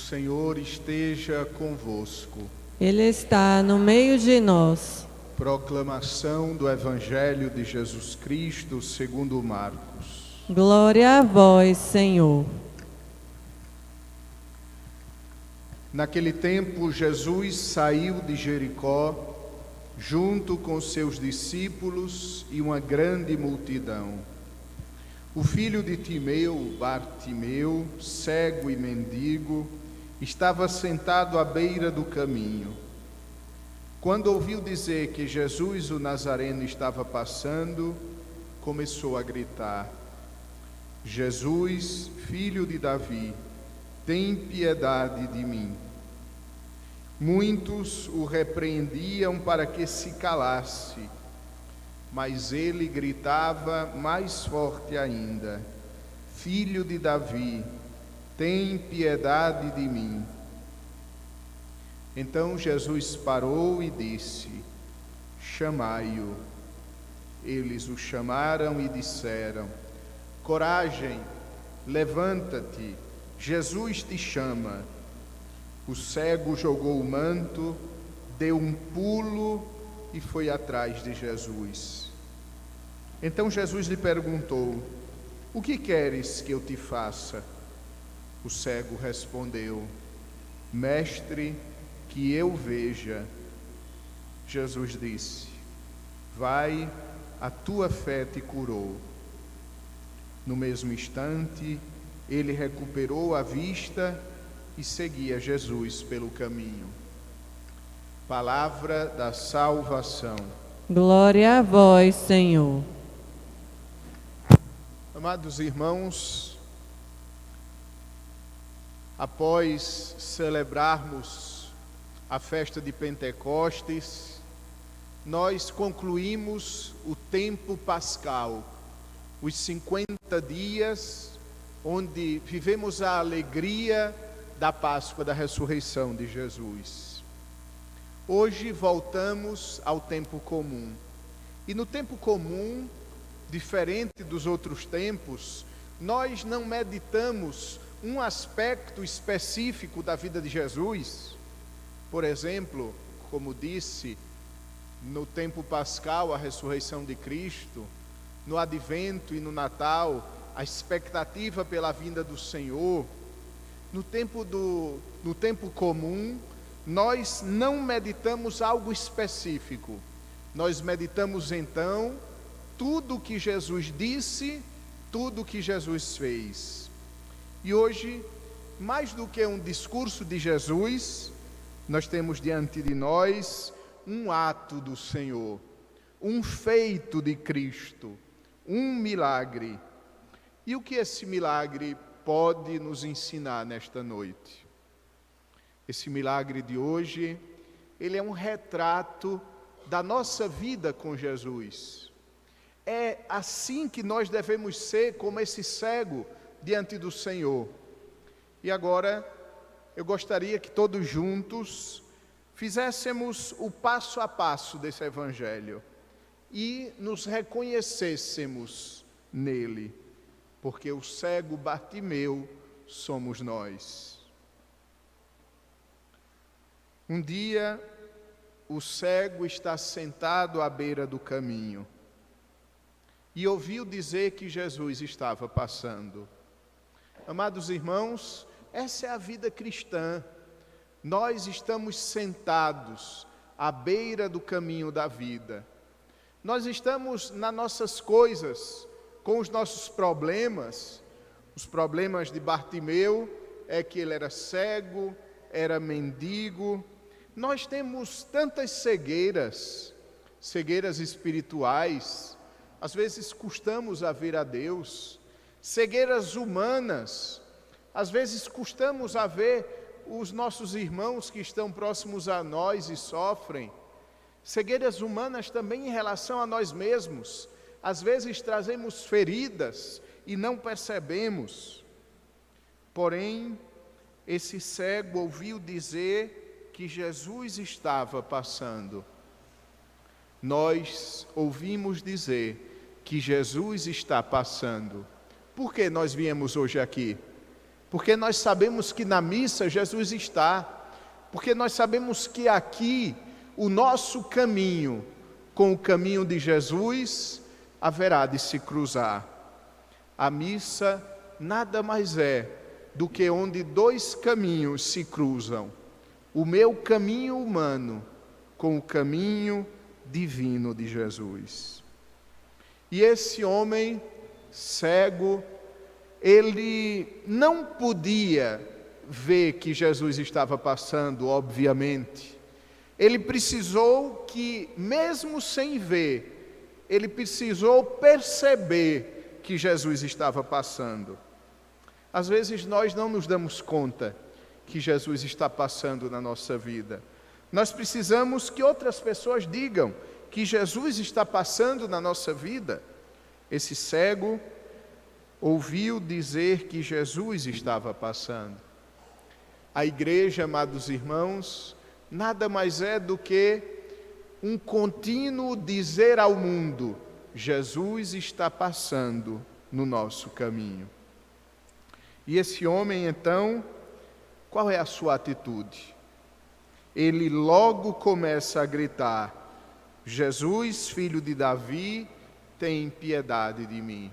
Senhor esteja convosco. Ele está no meio de nós. Proclamação do Evangelho de Jesus Cristo segundo Marcos. Glória a vós, Senhor. Naquele tempo, Jesus saiu de Jericó, junto com seus discípulos e uma grande multidão. O filho de Timeu, Bartimeu, cego e mendigo, estava sentado à beira do caminho. Quando ouviu dizer que Jesus o Nazareno estava passando, começou a gritar: Jesus, filho de Davi, tem piedade de mim. Muitos o repreendiam para que se calasse, mas ele gritava mais forte ainda: Filho de Davi, tem piedade de mim. Então Jesus parou e disse: Chamai-o. Eles o chamaram e disseram: Coragem, levanta-te, Jesus te chama. O cego jogou o manto, deu um pulo e foi atrás de Jesus. Então Jesus lhe perguntou: O que queres que eu te faça? O cego respondeu: Mestre, que eu veja. Jesus disse: Vai, a tua fé te curou. No mesmo instante, ele recuperou a vista e seguia Jesus pelo caminho. Palavra da salvação. Glória a vós, Senhor. Amados irmãos, após celebrarmos a festa de Pentecostes, nós concluímos o tempo pascal, os 50 dias onde vivemos a alegria da Páscoa, da ressurreição de Jesus. Hoje voltamos ao tempo comum. E no tempo comum, diferente dos outros tempos, nós não meditamos um aspecto específico da vida de Jesus. Por exemplo, como disse, no tempo pascal, a ressurreição de Cristo, no advento e no Natal, a expectativa pela vinda do Senhor. No tempo comum, nós não meditamos algo específico. Nós meditamos então tudo o que Jesus disse, tudo o que Jesus fez. E hoje, mais do que um discurso de Jesus, nós temos diante de nós um ato do Senhor, um feito de Cristo, um milagre. E o que esse milagre pode nos ensinar nesta noite? Esse milagre de hoje, ele é um retrato da nossa vida com Jesus. É assim que nós devemos ser, como esse cego diante do Senhor. E agora, eu gostaria que todos juntos fizéssemos o passo a passo desse Evangelho e nos reconhecêssemos nele, porque o cego Bartimeu somos nós. Um dia, o cego está sentado à beira do caminho e ouviu dizer que Jesus estava passando. Amados irmãos, essa é a vida cristã. Nós estamos sentados à beira do caminho da vida. Nós estamos nas nossas coisas, com os nossos problemas. Os problemas de Bartimeu é que ele era cego, era mendigo. Nós temos tantas cegueiras espirituais, às vezes custamos a ver a Deus, cegueiras humanas, às vezes custamos a ver os nossos irmãos que estão próximos a nós e sofrem, cegueiras humanas também em relação a nós mesmos, às vezes trazemos feridas e não percebemos. Porém, esse cego ouviu dizer que Jesus estava passando. Nós ouvimos dizer que Jesus está passando. Por que nós viemos hoje aqui? porque nós sabemos que na missa Jesus está, porque nós sabemos que aqui o nosso caminho com o caminho de Jesus haverá de se cruzar. A missa nada mais é do que onde dois caminhos se cruzam, o meu caminho humano com o caminho divino de Jesus. E esse homem cego, ele não podia ver que Jesus estava passando, obviamente. Ele precisou que, mesmo sem ver, ele precisou perceber que Jesus estava passando. Às vezes nós não nos damos conta que Jesus está passando na nossa vida. Nós precisamos que outras pessoas digam que Jesus está passando na nossa vida. Esse cego ouviu dizer que Jesus estava passando. A igreja, amados irmãos, nada mais é do que um contínuo dizer ao mundo: Jesus está passando no nosso caminho. E esse homem, então, qual é a sua atitude? Ele logo começa a gritar: Jesus, filho de Davi, tem piedade de mim.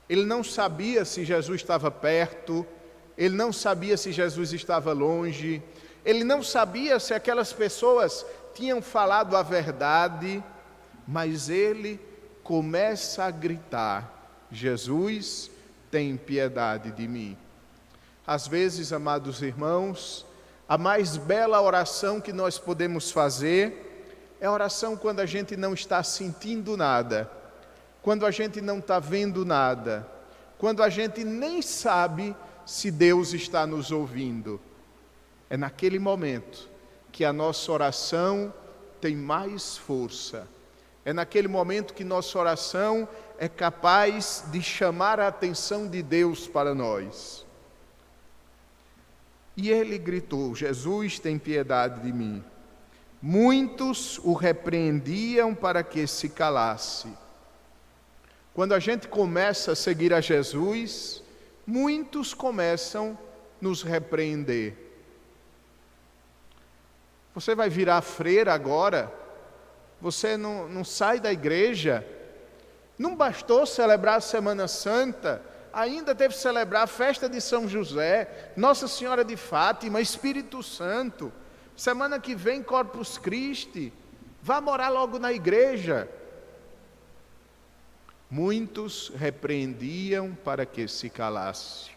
Ele não sabia se Jesus estava perto, ele não sabia se Jesus estava longe, ele não sabia se aquelas pessoas tinham falado a verdade, mas ele começa a gritar: Jesus, tem piedade de mim. Às vezes, amados irmãos, a mais bela oração que nós podemos fazer é a oração quando a gente não está sentindo nada, quando a gente não está vendo nada, quando a gente nem sabe se Deus está nos ouvindo. É naquele momento que a nossa oração tem mais força. É naquele momento que nossa oração é capaz de chamar a atenção de Deus para nós. E ele gritou: Jesus, tem piedade de mim. Muitos o repreendiam para que se calasse. Quando a gente começa a seguir a Jesus, muitos começam a nos repreender. Você vai virar freira agora? Você não sai da igreja? Não bastou celebrar a Semana Santa, ainda teve que celebrar a festa de São José, Nossa Senhora de Fátima, Espírito Santo. Semana que vem, Corpus Christi. Vá morar logo na igreja. Muitos repreendiam para que se calasse.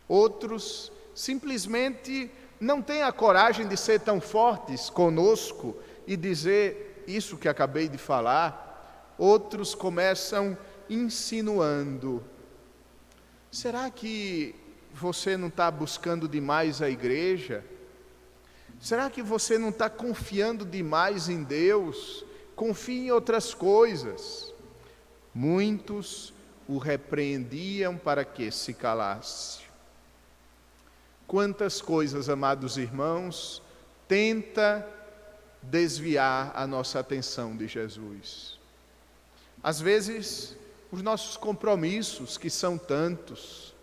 Outros simplesmente não têm a coragem de ser tão fortes conosco e dizer isso que acabei de falar. Outros começam insinuando: será que você não está buscando demais a igreja? Será que você não está confiando demais em Deus? Confie em outras coisas. Muitos o repreendiam para que se calasse. Quantas coisas, amados irmãos, tenta desviar a nossa atenção de Jesus. Às vezes, os nossos compromissos, que são tantos,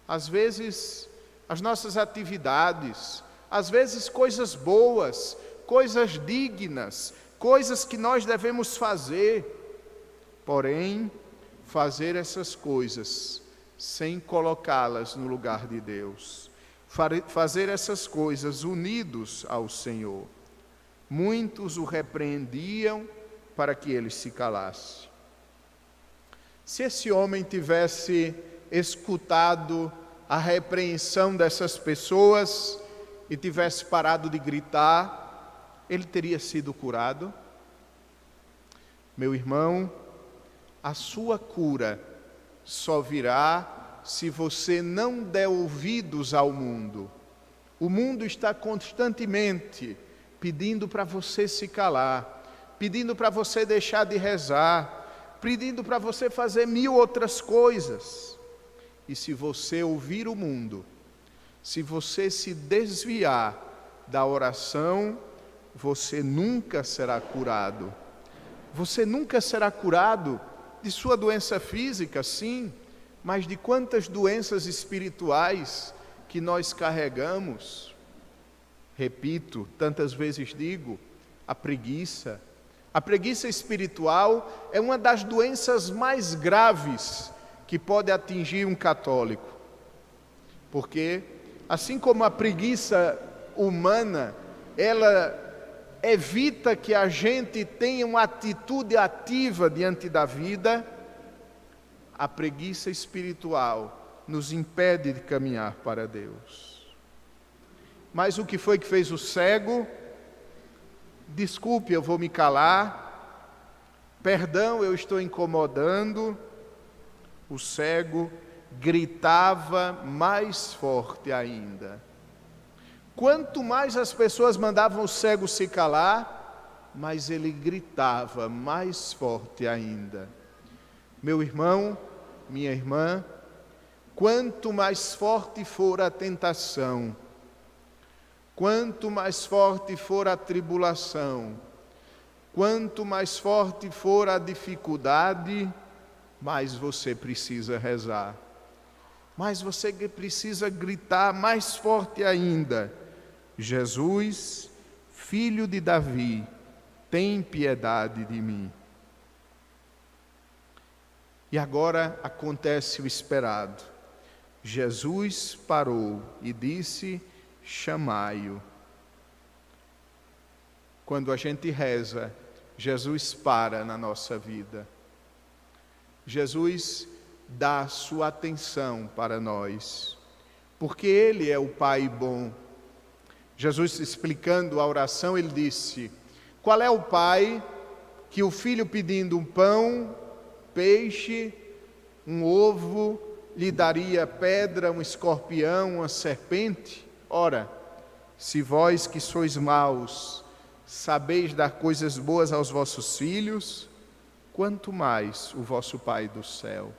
às vezes, as nossas atividades, às vezes, coisas boas, coisas dignas, coisas que nós devemos fazer, porém, fazer essas coisas sem colocá-las no lugar de Deus, fazer essas coisas unidos ao Senhor. Muitos o repreendiam para que ele se calasse. Se esse homem tivesse escutado a repreensão dessas pessoas e tivesse parado de gritar, ele teria sido curado? Meu irmão, a sua cura só virá se você não der ouvidos ao mundo. O mundo está constantemente pedindo para você se calar, pedindo para você deixar de rezar, pedindo para você fazer 1000 outras coisas. E se você ouvir o mundo, se você se desviar da oração, você nunca será curado. Você nunca será curado de sua doença física, sim, mas de quantas doenças espirituais que nós carregamos. Repito, tantas vezes digo, a preguiça. A preguiça espiritual é uma das doenças mais graves que pode atingir um católico. Porque, assim como a preguiça humana, ela evita que a gente tenha uma atitude ativa diante da vida, a preguiça espiritual nos impede de caminhar para Deus. Mas o que foi que fez o cego? Desculpe, eu vou me calar. Perdão, eu estou incomodando. O cego gritava mais forte ainda. Quanto mais as pessoas mandavam o cego se calar, mais ele gritava mais forte ainda. Meu irmão, minha irmã, quanto mais forte for a tentação, quanto mais forte for a tribulação, quanto mais forte for a dificuldade, mais você precisa rezar. Mais você precisa gritar mais forte ainda: Jesus, filho de Davi, tem piedade de mim. E agora acontece o esperado. Jesus parou e disse: chamai-o. Quando a gente reza, Jesus para na nossa vida. Jesus dá sua atenção para nós, porque Ele é o Pai bom. Jesus, explicando a oração, Ele disse: qual é o pai que o filho pedindo um pão, peixe, um ovo, lhe daria pedra, um escorpião, uma serpente? Ora, se vós que sois maus, sabeis dar coisas boas aos vossos filhos, quanto mais o vosso Pai do céu.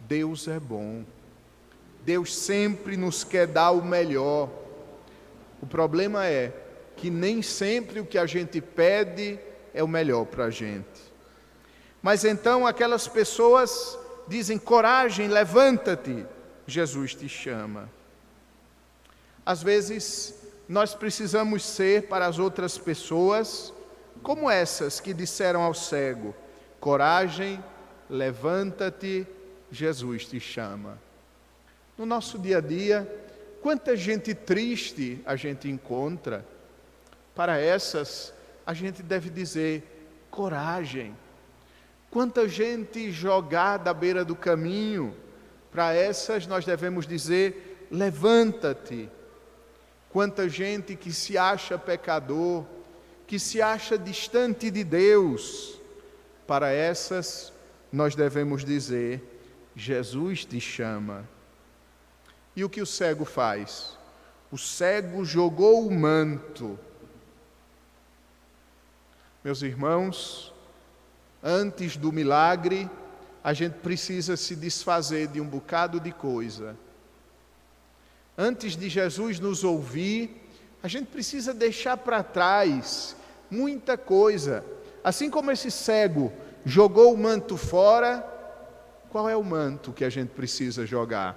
Deus é bom. Deus sempre nos quer dar o melhor. O problema é que nem sempre o que a gente pede é o melhor para a gente. Mas então aquelas pessoas dizem: coragem, levanta-te, Jesus te chama. Às vezes, nós precisamos ser para as outras pessoas como essas que disseram ao cego: coragem, levanta-te, Jesus te chama. No nosso dia a dia, quanta gente triste a gente encontra. Para essas, a gente deve dizer: coragem. Quanta gente jogada à beira do caminho. Para essas, nós devemos dizer: levanta-te. Quanta gente que se acha pecador, que se acha distante de Deus. Para essas, nós devemos dizer: Jesus te chama. E o que o cego faz? O cego jogou o manto. Meus irmãos, antes do milagre, a gente precisa se desfazer de um bocado de coisa. Antes de Jesus nos ouvir, a gente precisa deixar para trás muita coisa. Assim como esse cego jogou o manto fora, qual é o manto que a gente precisa jogar?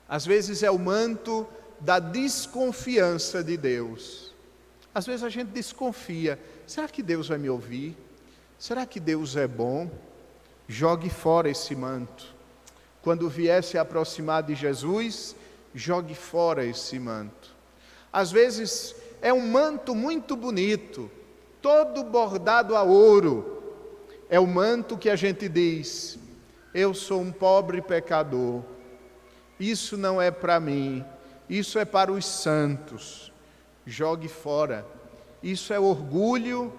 Às vezes é o manto da desconfiança de Deus. Às vezes a gente desconfia: será que Deus vai me ouvir? Será que Deus é bom? Jogue fora esse manto. Quando vier se aproximar de Jesus, jogue fora esse manto. Às vezes é um manto muito bonito, todo bordado a ouro. É o manto que a gente diz: eu sou um pobre pecador, isso não é para mim, isso é para os santos. Jogue fora. Isso é orgulho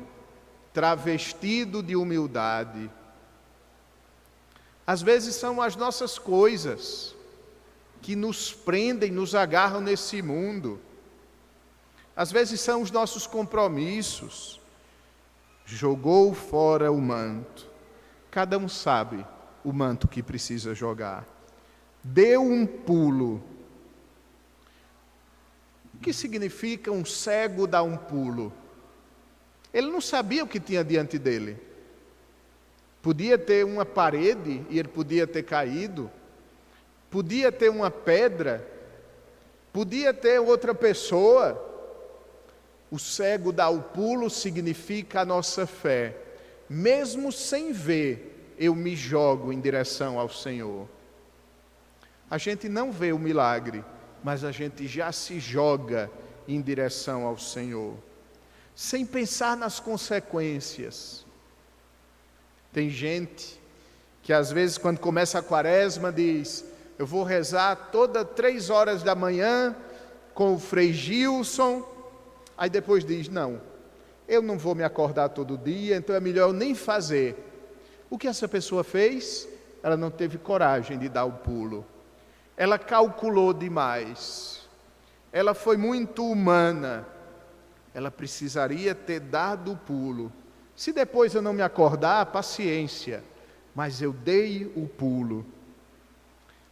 travestido de humildade. Às vezes são as nossas coisas que nos prendem, nos agarram nesse mundo. Às vezes são os nossos compromissos. Jogou fora o manto. Cada um sabe o manto que precisa jogar. Deu um pulo. O que significa um cego dar um pulo? Ele não sabia o que tinha diante dele. Podia ter uma parede e ele podia ter caído. Podia ter uma pedra. Podia ter outra pessoa. O cego dá o pulo significa a nossa fé. Mesmo sem ver, eu me jogo em direção ao Senhor. A gente não vê o milagre, mas a gente já se joga em direção ao Senhor, sem pensar nas consequências. Tem gente que às vezes quando começa a quaresma diz: eu vou rezar todas 3 horas da manhã com o Frei Gilson. Aí depois diz: não, eu não vou me acordar todo dia, então é melhor eu nem fazer. O que essa pessoa fez? Ela não teve coragem de dar o pulo. Ela calculou demais. Ela foi muito humana. Ela precisaria ter dado o pulo. Se depois eu não me acordar, paciência. Mas eu dei o pulo.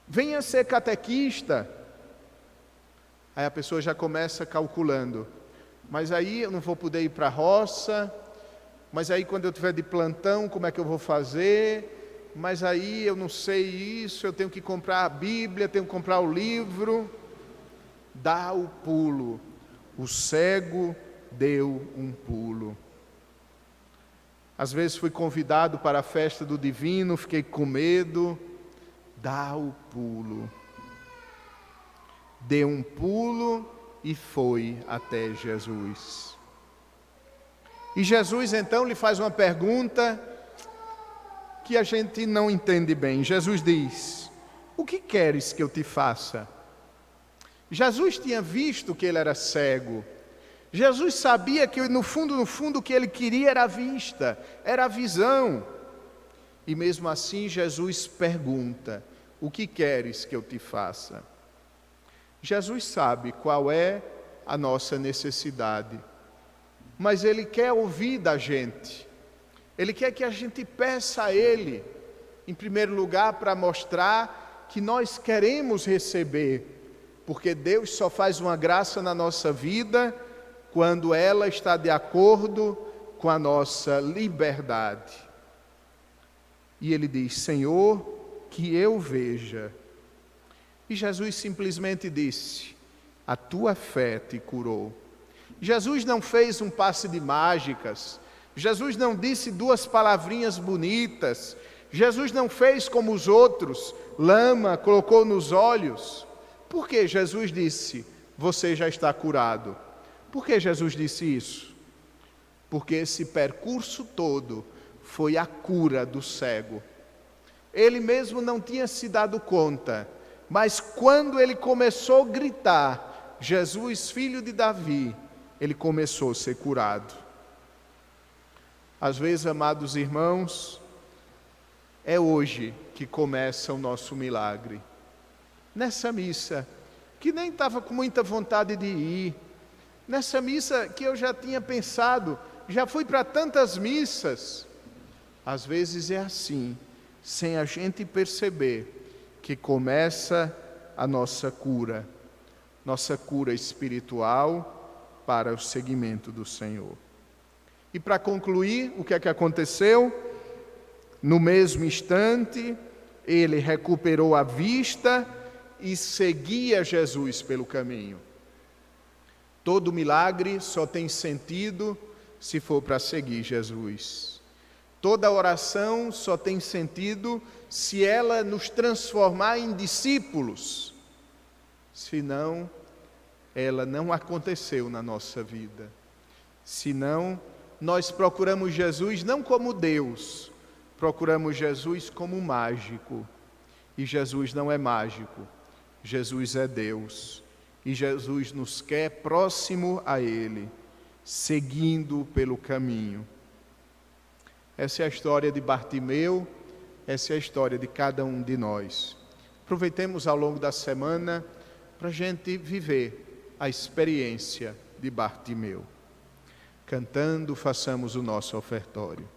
Venha ser catequista. Aí a pessoa já começa calculando. Mas aí eu não vou poder ir para a roça. Mas aí quando eu estiver de plantão, como é que eu vou fazer? Mas aí eu não sei isso, eu tenho que comprar a Bíblia, tenho que comprar o livro. Dá o pulo. O cego deu um pulo. Às vezes fui convidado para a festa do divino, fiquei com medo. Dá o pulo. Deu um pulo e foi até Jesus. E Jesus então lhe faz uma pergunta que a gente não entende bem. Jesus diz: o que queres que eu te faça? Jesus tinha visto que ele era cego. Jesus sabia que no fundo o que ele queria era a vista, era a visão. E mesmo assim Jesus pergunta: o que queres que eu te faça? Jesus sabe qual é a nossa necessidade, mas Ele quer ouvir da gente. Ele quer que a gente peça a Ele, em primeiro lugar, para mostrar que nós queremos receber, porque Deus só faz uma graça na nossa vida quando ela está de acordo com a nossa liberdade. E Ele diz: Senhor, que eu veja. E Jesus simplesmente disse: a tua fé te curou. Jesus não fez um passe de mágicas. Jesus não disse 2 palavrinhas bonitas. Jesus não fez como os outros, lama, colocou nos olhos. Por que Jesus disse: você já está curado? Por que Jesus disse isso? Porque esse percurso todo foi a cura do cego. Ele mesmo não tinha se dado conta, mas quando ele começou a gritar: Jesus, filho de Davi, ele começou a ser curado. Às vezes, amados irmãos, é hoje que começa o nosso milagre. Nessa missa, que nem estava com muita vontade de ir, nessa missa que eu já tinha pensado, já fui para tantas missas. Às vezes é assim, sem a gente perceber, que começa a nossa cura espiritual para o seguimento do Senhor. E para concluir, o que é que aconteceu? No mesmo instante, ele recuperou a vista e seguia Jesus pelo caminho. Todo milagre só tem sentido se for para seguir Jesus. Toda oração só tem sentido se ela nos transformar em discípulos. Senão, ela não aconteceu na nossa vida. Senão, nós procuramos Jesus não como Deus, procuramos Jesus como mágico. E Jesus não é mágico, Jesus é Deus. E Jesus nos quer próximo a Ele, seguindo pelo caminho. Essa é a história de Bartimeu, essa é a história de cada um de nós. Aproveitemos ao longo da semana para a gente viver a experiência de Bartimeu. Cantando, façamos o nosso ofertório.